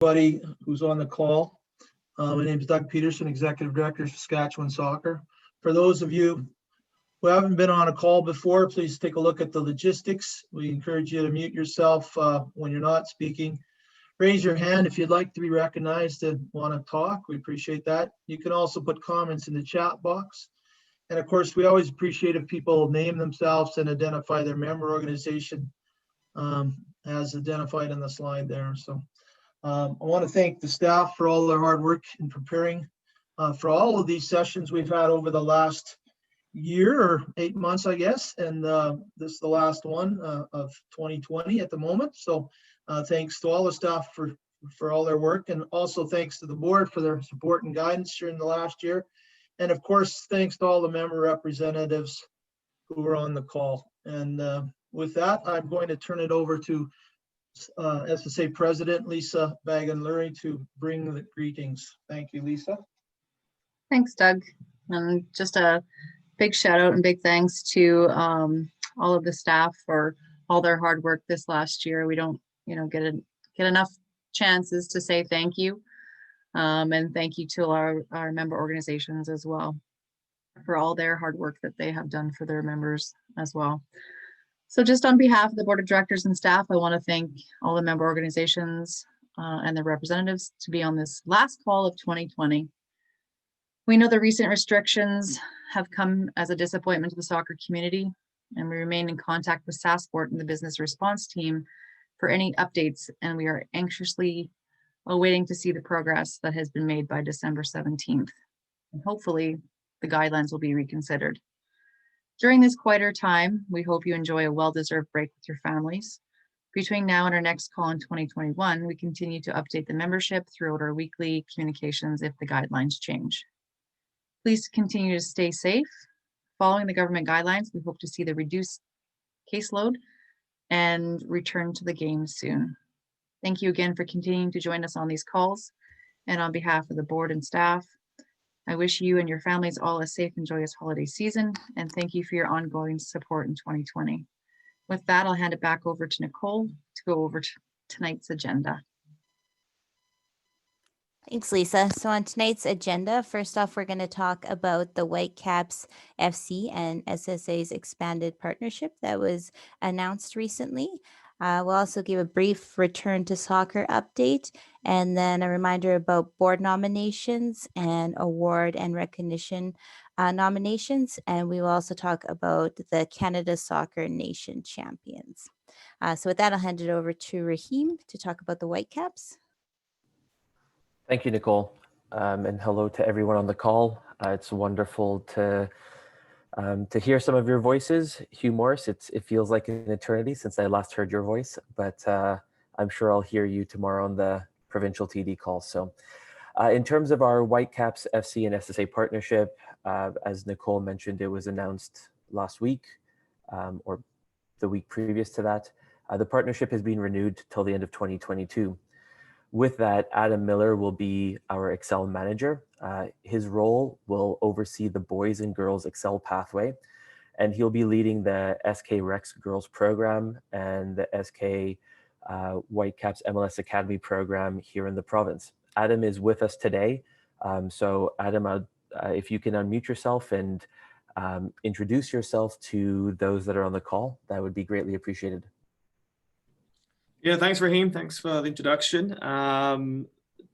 Everybody who's on the call. My name is Doug Peterson, Executive Director of Saskatchewan Soccer. For those of you who haven't been on a call before, please take a look at the logistics. We encourage you to mute yourself when you're not speaking. Raise your hand if you'd like to be recognized and want to talk. We appreciate that. You can also put comments in the chat box. And of course, we always appreciate if people name themselves and identify their member organization as identified in the slide there. So I want to thank the staff for all their hard work in preparing for all of these sessions we've had over the last year or 8 months, I guess. And this is the last one of 2020 at the moment. So thanks to all the staff for all their work, and also thanks to the board for their support and guidance during the last year. And of course, thanks to all the member representatives who were on the call. And with that, I'm going to turn it over to SSA President Lisa Bagan-Lurie to bring the greetings. Thank you, Lisa. Thanks, Doug. And just a big shout out and big thanks to all of the staff for all their hard work this last year. We don't, get enough chances to say thank you. And thank you to our member organizations as well for all their hard work that they have done for their members as well. So just on behalf of the board of directors and staff, I want to thank all the member organizations and their representatives to be on this last call of 2020. We know the recent restrictions have come as a disappointment to the soccer community, and we remain in contact with SASPort and the business response team for any updates, and we are anxiously awaiting to see the progress that has been made by December 17th. And hopefully the guidelines will be reconsidered. During this quieter time, we hope you enjoy a well-deserved break with your families. Between now and our next call in 2021, we continue to update the membership throughout our weekly communications if the guidelines change. Please continue to stay safe. Following the government guidelines, we hope to see the reduced caseload and return to the game soon. Thank you again for continuing to join us on these calls. And on behalf of the board and staff, I wish you and your families all a safe and joyous holiday season, and thank you for your ongoing support in 2020. With that, I'll hand it back over to Nicole to go over tonight's agenda. Thanks, Lisa. So on tonight's agenda, first off, we're going to talk about the Whitecaps FC and SSA's expanded partnership that was announced recently. We'll also give a brief return to soccer update, and then a reminder about board nominations and award and recognition nominations. And we will also talk about the Canada Soccer Nation Champions. So with that, I'll hand it over to Rahim to talk about the Whitecaps. Thank you, Nicole. And hello to everyone on the call. It's wonderful to hear some of your voices. Hugh Morris, it feels like an eternity since I last heard your voice, but I'm sure I'll hear you tomorrow on the provincial TD call. So in terms of our Whitecaps FC and SSA partnership, as Nicole mentioned, it was announced last week or the week previous to that. The partnership has been renewed till the end of 2022. With that, Adam Miller will be our Excel manager. His role will oversee the boys and girls Excel pathway, and he'll be leading the SK Rex girls program and the SK Whitecaps MLS Academy program here in the province. Adam is with us today. So Adam, if you can unmute yourself and introduce yourself to those that are on the call, that would be greatly appreciated. Yeah, thanks, Rahim. Thanks for the introduction.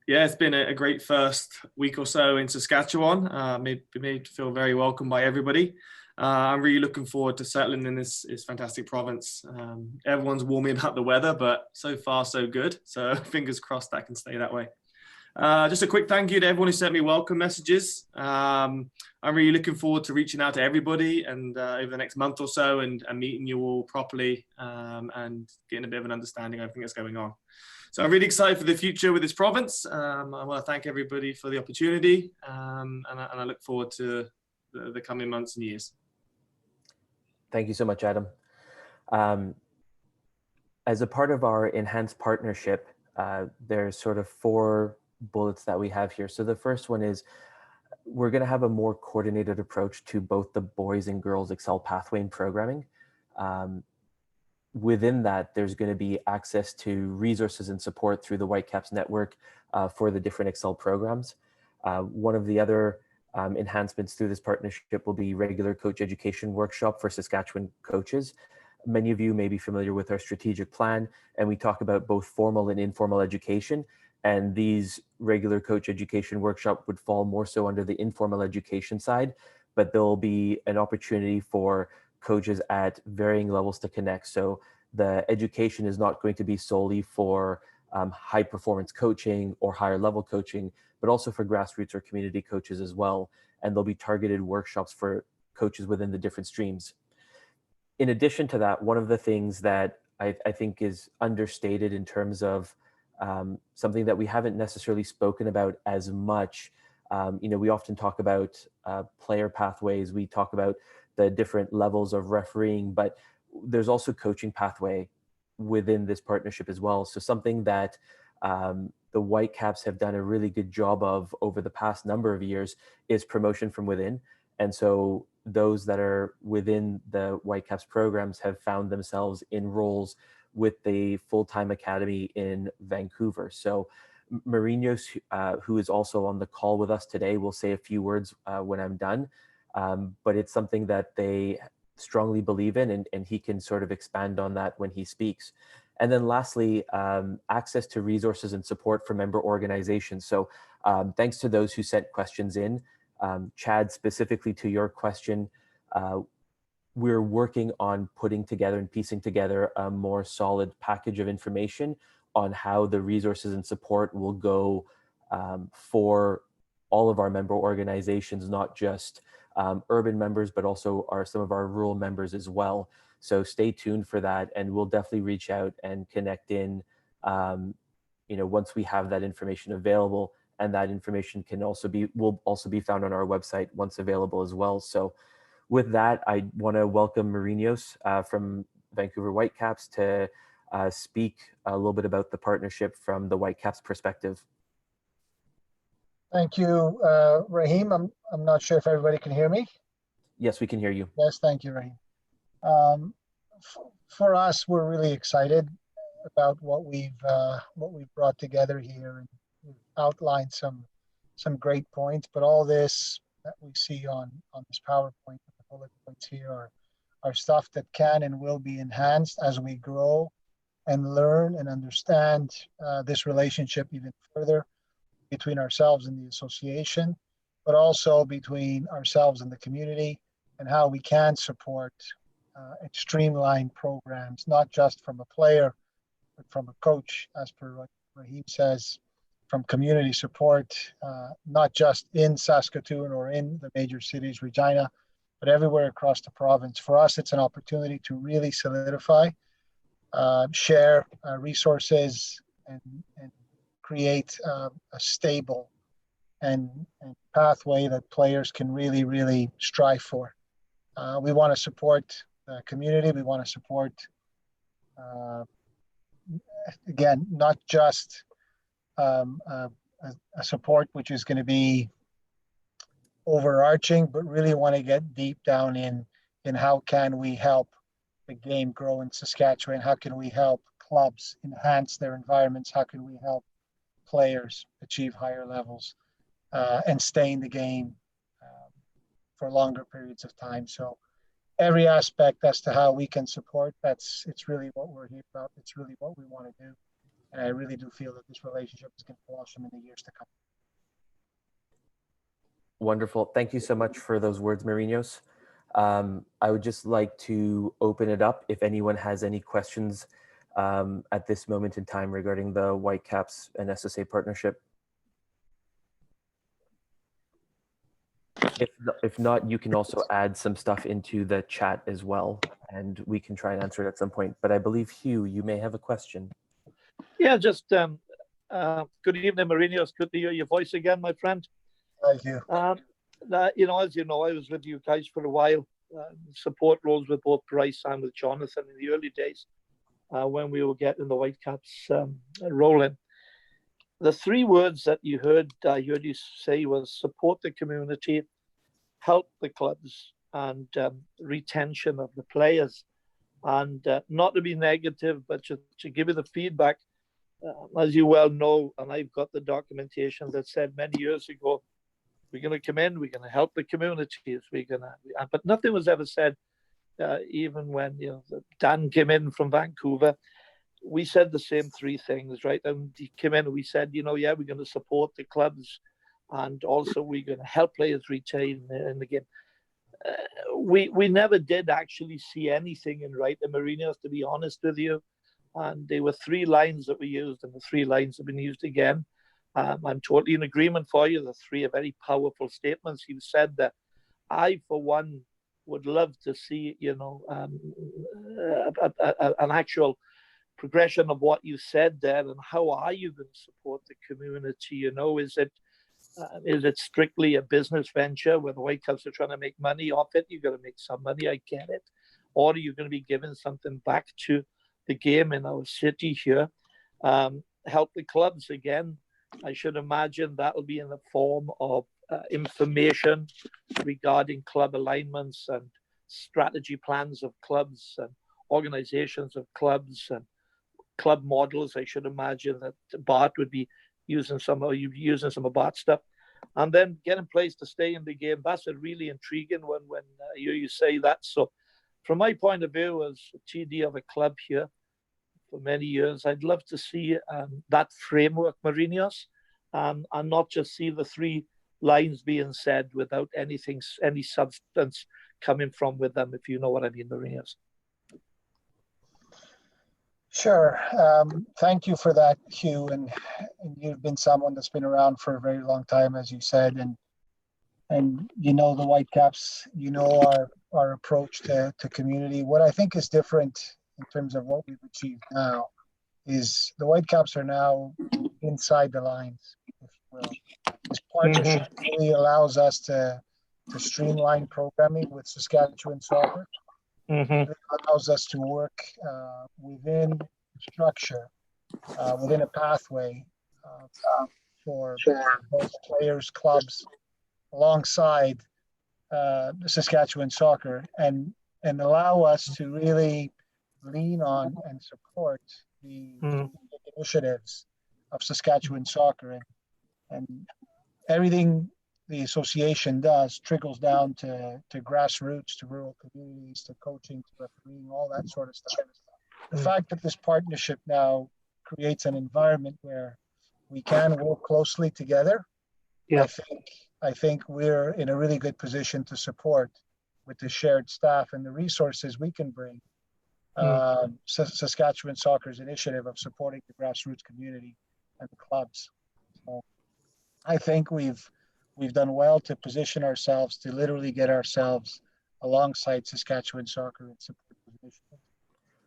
Yeah, it's been a great first week or so in Saskatchewan. Made to feel very welcome by everybody. I'm really looking forward to settling in this fantastic province. Everyone's warming about the weather, but so far so good. So fingers crossed that can stay that way. Just a quick thank you to everyone who sent me welcome messages. I'm really looking forward to reaching out to everybody and over the next month or so and meeting you all properly and getting a bit of an understanding of everything that's going on. So I'm really excited for the future with this province. I want to thank everybody for the opportunity and I look forward to the coming months and years. Thank you so much, Adam. As a part of our enhanced partnership, there's sort of 4 bullets that we have here. So the first one is we're going to have a more coordinated approach to both the boys and girls Excel pathway and programming. within that, there's going to be access to resources and support through the Whitecaps network for the different Excel programs. One of the other enhancements through this partnership will be regular coach education workshop for Saskatchewan coaches. Many of you may be familiar with our strategic plan, and we talk about both formal and informal education. And these regular coach education workshop would fall more so under the informal education side, but there'll be an opportunity for coaches at varying levels to connect. So the education is not going to be solely for high performance coaching or higher level coaching, but also for grassroots or community coaches as well. And there'll be targeted workshops for coaches within the different streams. In addition to that, one of the things that I think is understated in terms of something that we haven't necessarily spoken about as much. We often talk about player pathways. We talk about the different levels of refereeing, but there's also coaching pathway within this partnership as well. So something that the Whitecaps have done a really good job of over the past number of years is promotion from within. And so those that are within the Whitecaps programs have found themselves in roles with the full-time academy in Vancouver. So Marinos, who is also on the call with us today, will say a few words when I'm done. But it's something that they strongly believe in, and he can sort of expand on that when he speaks. And then lastly, access to resources and support for member organizations. So thanks to those who sent questions in. Chad, specifically to your question, we're working on putting together and piecing together a more solid package of information on how the resources and support will go for all of our member organizations, not just urban members, but also some of our rural members as well. So stay tuned for that, and we'll definitely reach out and connect in, once we have that information available. And that information will also be found on our website once available as well. So with that, I want to welcome Marinos from Vancouver Whitecaps to speak a little bit about the partnership from the Whitecaps perspective. Thank you, Raheem. I'm not sure if everybody can hear me. Yes, we can hear you. Yes, thank you, Raheem. For us, we're really excited about what we've brought together here, and we've outlined some great points. But all this that we see on this PowerPoint, the bullet points here, are stuff that can and will be enhanced as we grow and learn and understand this relationship even further between ourselves and the association, but also between ourselves and the community, and how we can support and streamline programs, not just from a player, but from a coach, as per what Raheem says, from community support, not just in Saskatoon or in the major cities, Regina, but everywhere across the province. For us, it's an opportunity to really solidify, share resources, and create a stable and pathway that players can really, really strive for. We want to support the community. We want to support, again, not just a support which is going to be overarching, but really want to get deep down in how can we help the game grow in Saskatchewan? How can we help clubs enhance their environments? How can we help players achieve higher levels and stay in the game for longer periods of time? So every aspect as to how we can support, it's really what we're here about. It's really what we want to do. And I really do feel that this relationship is going to blossom in the years to come. Wonderful. Thank you so much for those words, Marinos. I would just like to open it up if anyone has any questions at this moment in time regarding the Whitecaps and SSA partnership. If not, you can also add some stuff into the chat as well, and we can try and answer it at some point. But I believe, Hugh, you may have a question. Yeah, just good evening, Marinos. Good to hear your voice again, my friend. Thank you. As you know, I was with you guys for a while, support roles with both Bryce and with Jonathan in the early days when we were getting the Whitecaps rolling. The three words that I heard you say was support the community, help the clubs, and retention of the players. And not to be negative, but to give you the feedback, as you well know, and I've got the documentation that said many years ago, we're going to come in, we're going to help the communities, but nothing was ever said. Even when Dan came in from Vancouver, we said the same three things, right? And he came in and we said, yeah, we're going to support the clubs, and also we're going to help players retain in the game. We never did actually see anything in writing, Mourinho's, to be honest with you. And there were three lines that we used, and the three lines have been used again. I'm totally in agreement for you. The three are very powerful statements. You said that I, for one, would love to see, an actual progression of what you said there, and how are you going to support the community? Is it strictly a business venture where the Whitecaps are trying to make money off it? You've got to make some money, I get it. Or are you going to be giving something back to the game in our city here? Help the clubs again. I should imagine that'll be in the form of information regarding club alignments and strategy plans of clubs and organizations of clubs and club models. I should imagine that Bart would be using some of Bart's stuff, and then get in place to stay in the game. That's a really intriguing one when you say that. So from my point of view as TD of a club here for many years, I'd love to see that framework, Mourinho's, and not just see the three lines being said without any substance coming from with them, if you know what I mean, Mourinho's. Sure. Thank you for that, Hugh. And you've been someone that's been around for a very long time, as you said, and the Whitecaps, our approach to community. What I think is different in terms of what we've achieved now is the Whitecaps are now inside the lines, if you will. This partnership really allows us to streamline programming with Saskatchewan Soccer. It allows us to work within structure, within a pathway for both players, clubs, alongside Saskatchewan Soccer, and allow us to really lean on and support the initiatives of Saskatchewan Soccer, and everything the association does trickles down to grassroots, to rural communities, to coaching, to refereeing, all that sort of stuff. The fact that this partnership now creates an environment where we can work closely together, I think we're in a really good position to support with the shared staff and the resources we can bring Saskatchewan Soccer's initiative of supporting the grassroots community and the clubs. So I think we've done well to position ourselves to literally get ourselves alongside Saskatchewan Soccer and support those initiatives.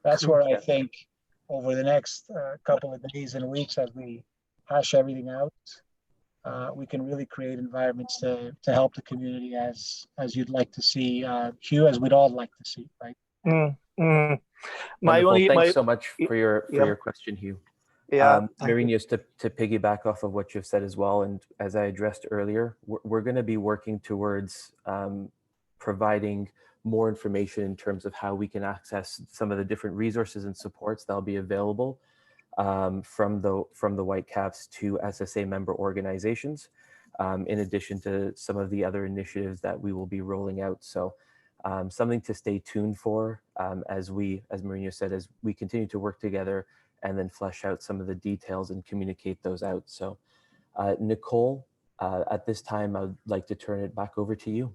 That's where I think over the next couple of days and weeks, as we hash everything out, we can really create environments to help the community as you'd like to see, Hugh, as we'd all like to see, right? Thanks so much for your question, Hugh. Mourinho's, to piggyback off of what you've said as well, and as I addressed earlier, we're going to be working towards providing more information in terms of how we can access some of the different resources and supports that'll be available from the Whitecaps to SSA member organizations, in addition to some of the other initiatives that we will be rolling out. So something to stay tuned for as Mourinho said, as we continue to work together and then flesh out some of the details and communicate those out. So Nicole, at this time, I would like to turn it back over to you.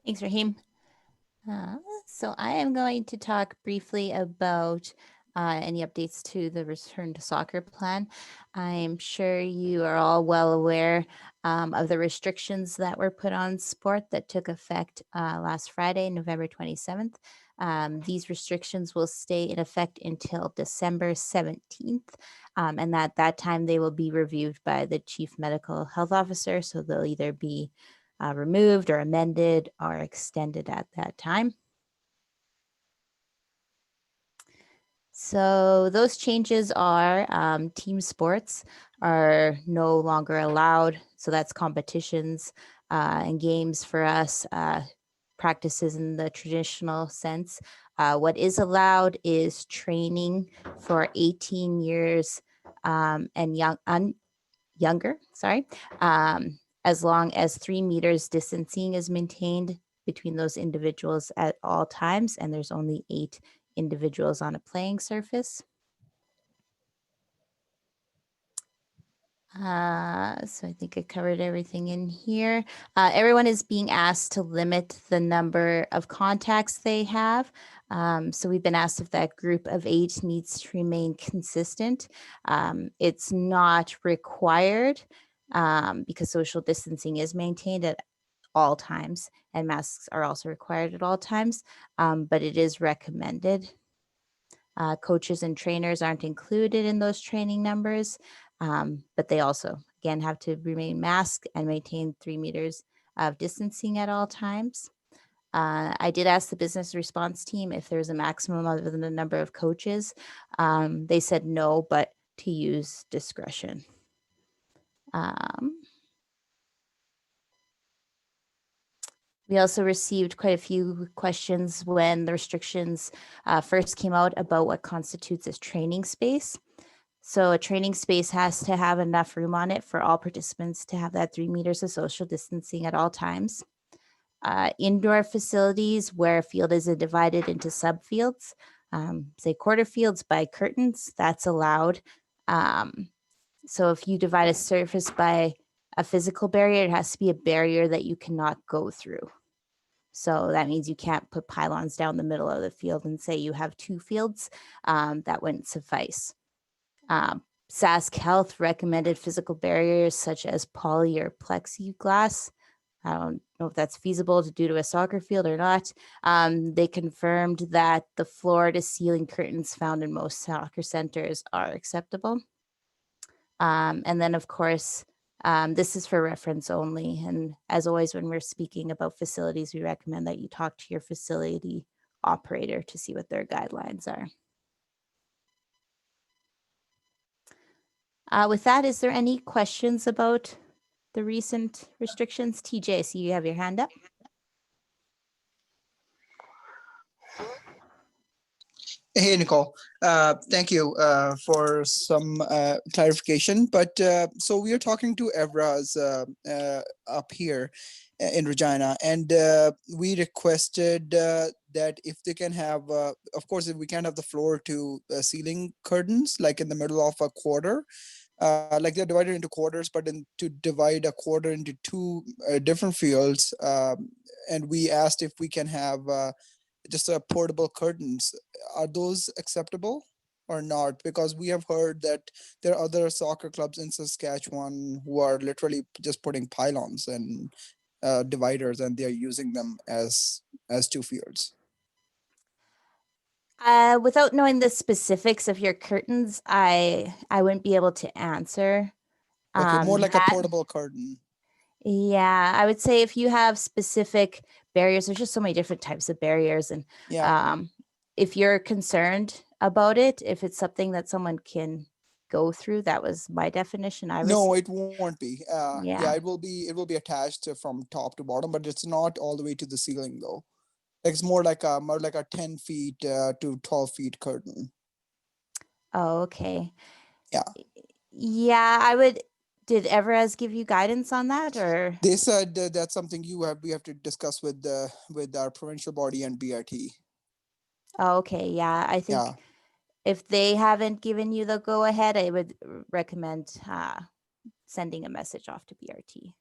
Thanks, Raheem. So I am going to talk briefly about any updates to the Return to Soccer plan. I'm sure you are all well aware of the restrictions that were put on sport that took effect last Friday, November 27th. These restrictions will stay in effect until December 17th. And at that time, they will be reviewed by the Chief Medical Health Officer. So they'll either be removed or amended or extended at that time. So those changes are team sports are no longer allowed. So that's competitions and games for us. practices in the traditional sense. What is allowed is training for 18 years and younger, sorry, as long as 3 meters distancing is maintained between those individuals at all times, and there's only 8 individuals on a playing surface. So I think I covered everything in here. Everyone is being asked to limit the number of contacts they have. So we've been asked if that group of 8 needs to remain consistent. It's not required because social distancing is maintained at all times, and masks are also required at all times, but it is recommended. Coaches and trainers aren't included in those training numbers, but they also, again, have to remain masked and maintain 3 meters of distancing at all times. I did ask the business response team if there's a maximum other than the number of coaches. They said no, but to use discretion. We also received quite a few questions when the restrictions first came out about what constitutes as training space. So a training space has to have enough room on it for all participants to have that 3 meters of social distancing at all times. Indoor facilities where a field is divided into subfields, say quarter fields by curtains, that's allowed. So if you divide a surface by a physical barrier, it has to be a barrier that you cannot go through. So that means you can't put pylons down the middle of the field and say you have 2 fields. That wouldn't suffice. Sask Health recommended physical barriers such as poly or plexiglass. I don't know if that's feasible to do to a soccer field or not. They confirmed that the floor to ceiling curtains found in most soccer centers are acceptable. And then, of course, this is for reference only. And as always, when we're speaking about facilities, we recommend that you talk to your facility operator to see what their guidelines are. With that, is there any questions about the recent restrictions? TJ, I see you have your hand up. Hey, Nicole. Thank you for some clarification. But so we are talking to Evraz up here in Regina, and we requested that if they can have, of course, if we can't have the floor to ceiling curtains, like in the middle of a quarter, like they're divided into quarters, but to divide a quarter into 2 different fields. And we asked if we can have just portable curtains. Are those acceptable or not? Because we have heard that there are other soccer clubs in Saskatchewan who are literally just putting pylons and dividers, and they're using them as 2 fields. Without knowing the specifics of your curtains, I wouldn't be able to answer. Okay, more like that. a portable curtain. Yeah, I would say if you have specific barriers, there's just so many different types of barriers. And if you're concerned about it, if it's something that someone can go through, that was my definition. No, it won't be. Yeah. It will be attached from top to bottom, but it's not all the way to the ceiling though. It's more like a 10 feet to 12 feet curtain. Oh, okay. Yeah. Yeah, I would. Did Everaz give you guidance on that, or? They said that's something we have to discuss with our provincial body and BRT. Oh, okay. Yeah, I think if they haven't given you the go ahead, I would recommend sending a message off to BRT.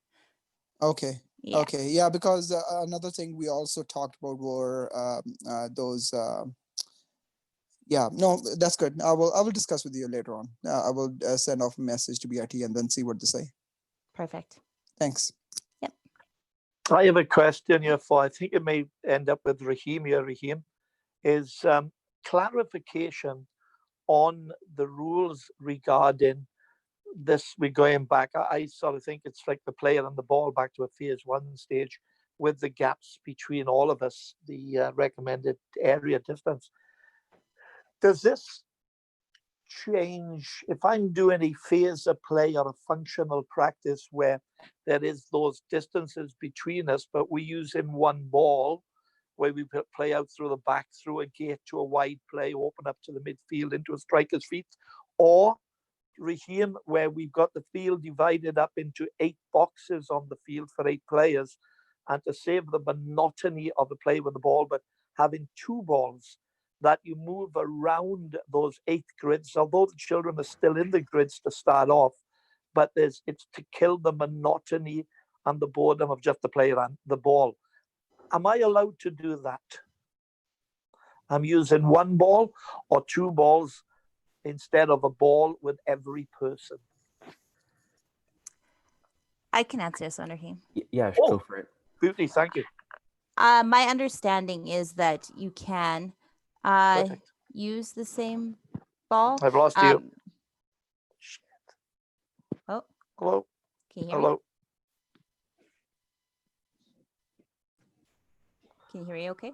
Okay. Yeah. Okay. Yeah, because another thing we also talked about were those. Yeah, no, that's good. I will discuss with you later on. I will send off a message to BRT and then see what they say. Perfect. Thanks. Yep. I have a question here for, I think it may end up with Raheem here. Raheem, is clarification on the rules regarding this. We're going back. I sort of think it's like the player and the ball back to a phase 1 stage with the gaps between all of us, the recommended area distance. Does this change, if I'm doing a phase of play or a functional practice where there is those distances between us, but we use in one ball, where we play out through the back, through a gate to a wide play, open up to the midfield into a striker's feet, or regime where we've got the field divided up into 8 boxes on the field for 8 players, and to save the monotony of the play with the ball, but having 2 balls that you move around those 8 grids, although the children are still in the grids to start off, but it's to kill the monotony and the boredom of just the player and the ball. Am I allowed to do that? I'm using 1 ball or 2 balls instead of a ball with every person. I can answer this one, Raheem. Yeah, Oh. go for it. Beauty, thank you. My understanding is that you can Perfect. use the same ball. I've lost you. Oh, Hello? can you hear me? Hello? Can you hear me okay?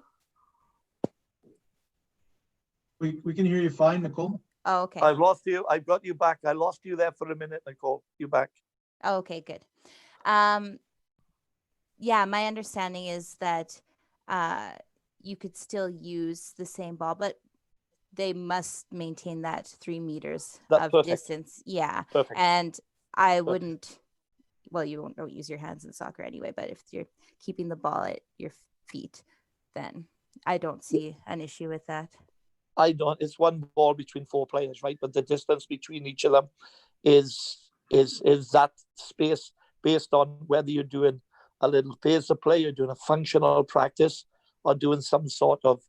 We can hear you fine, Nicole. Oh, okay. I've lost you. I've got you back. I lost you there for a minute, Nicole. You back. Oh, okay, good. Yeah, my understanding is that you could still use the same ball, but they must maintain that 3 meters That's of perfect. distance. Yeah. Perfect. And I Perfect. wouldn't, well, you don't use your hands in soccer anyway, but if you're keeping the ball at your feet, then I don't see an issue with that. I don't. It's 1 ball between 4 players, right? But the distance between each of them is that space based on whether you're doing a little phase of play, you're doing a functional practice, or doing some sort of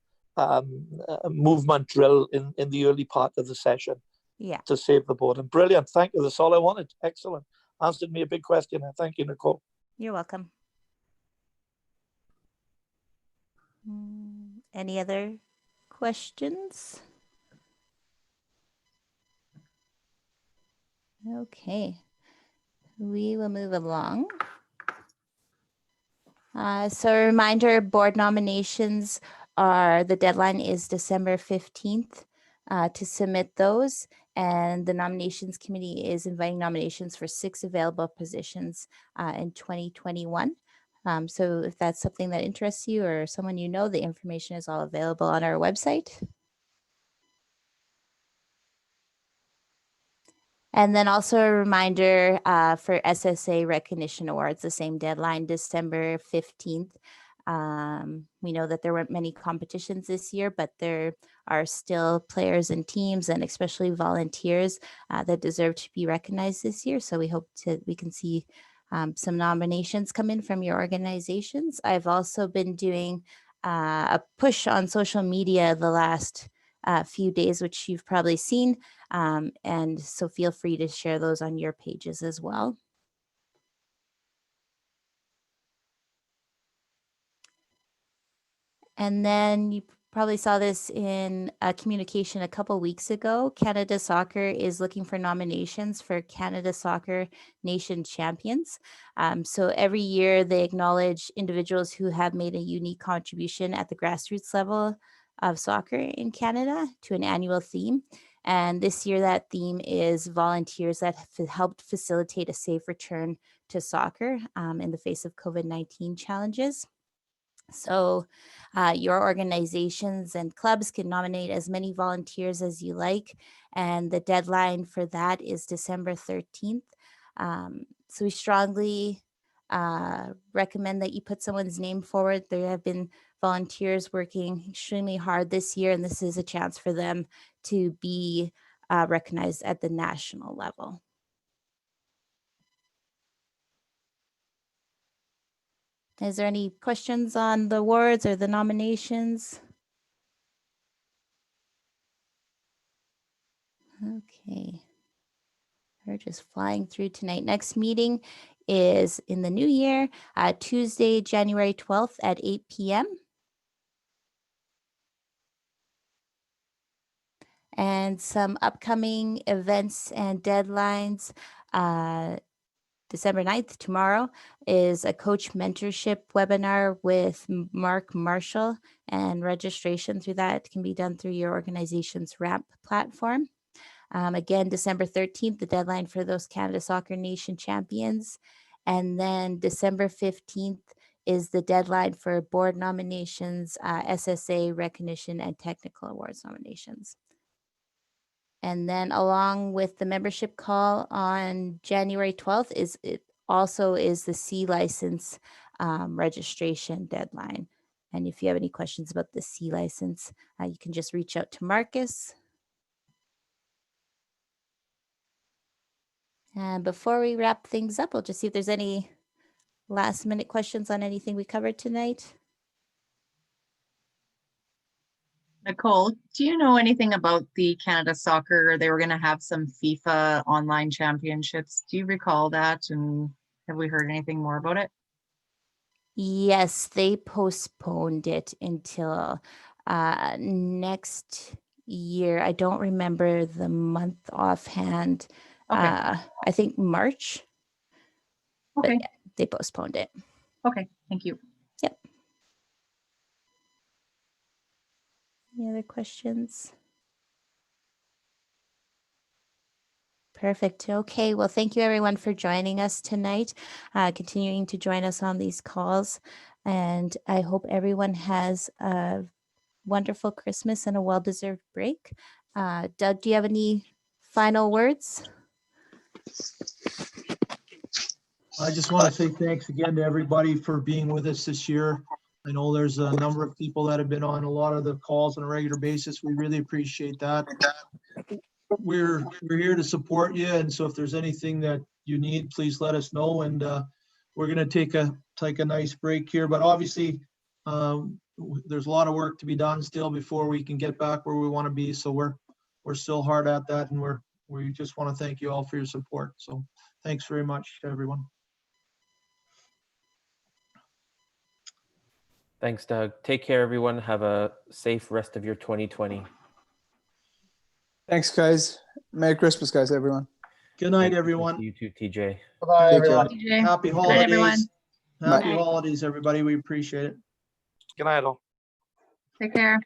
movement drill in the early part of the session. Yeah. To save the boredom. Brilliant. Thank you. That's all I wanted. Excellent. Answered me a big question. Thank you, Nicole. You're welcome. Any other questions? Okay, we will move along. So a reminder, board nominations the deadline is December 15th to submit those. And the nominations committee is inviting nominations for 6 available positions in 2021. So if that's something that interests you or someone you know, the information is all available on our website. And then also a reminder for SSA Recognition Awards, the same deadline, December 15th. We know that there weren't many competitions this year, but there are still players and teams, and especially volunteers that deserve to be recognized this year. So we hope we can see some nominations come in from your organizations. I've also been doing a push on social media the last few days, which you've probably seen. And so feel free to share those on your pages as well. And then you probably saw this in a communication a couple weeks ago. Canada Soccer is looking for nominations for Canada Soccer Nation Champions. So every year they acknowledge individuals who have made a unique contribution at the grassroots level of soccer in Canada to an annual theme. And this year that theme is volunteers that have helped facilitate a safe return to soccer in the face of COVID-19 challenges. So your organizations and clubs can nominate as many volunteers as you like. And the deadline for that is December 13th. So we strongly recommend that you put someone's name forward. There have been volunteers working extremely hard this year, and this is a chance for them to be recognized at the national level. Is there any questions on the awards or the nominations? Okay. We're just flying through tonight. Next meeting is in the new year, Tuesday, January 12th at 8 p.m. And some upcoming events and deadlines. December 9th, tomorrow, is a coach mentorship webinar with Mark Marshall, and registration through that can be done through your organization's RAMP platform. Again, December 13th, the deadline for those Canada Soccer Nation champions. And then December 15th is the deadline for board nominations, SSA recognition, and technical awards nominations. And then along with the membership call on January 12th is the C license registration deadline. And if you have any questions about the C license, you can just reach out to Marcus. And before we wrap things up, we'll just see if there's any last minute questions on anything we covered tonight. Nicole, do you know anything about the Canada Soccer? They were going to have some FIFA online championships. Do you recall that? And have we heard anything more about it? Yes, they postponed it until next year. I don't remember the month offhand. Okay. I think March. But Okay. yeah, they postponed it. Okay. Thank you. Yep. Any other questions? Perfect. Okay. Well, thank you everyone for joining us tonight, continuing to join us on these calls. And I hope everyone has a wonderful Christmas and a well-deserved break. Doug, do you have any final words? I just want to say thanks again to everybody for being with us this year. I know there's a number of people that have been on a lot of the calls on a regular basis. We really appreciate that. We're here to support you, and so if there's anything that you need, please let us know. And we're going to take a nice break here, but obviously there's a lot of work to be done still before we can get back where we want to be. So we're still hard at that, and we just want to thank you all for your support. So thanks very much to everyone. Thanks, Doug. Take care, everyone. Have a safe rest of your 2020. Thanks, guys. Merry Christmas, guys, everyone. Good night, Merry Christmas everyone. to you too, TJ. Bye-bye, Take everyone. care. TJ. Happy Good night, everyone. holidays. Happy Bye. holidays, everybody. We appreciate it. Good night, all. Take care.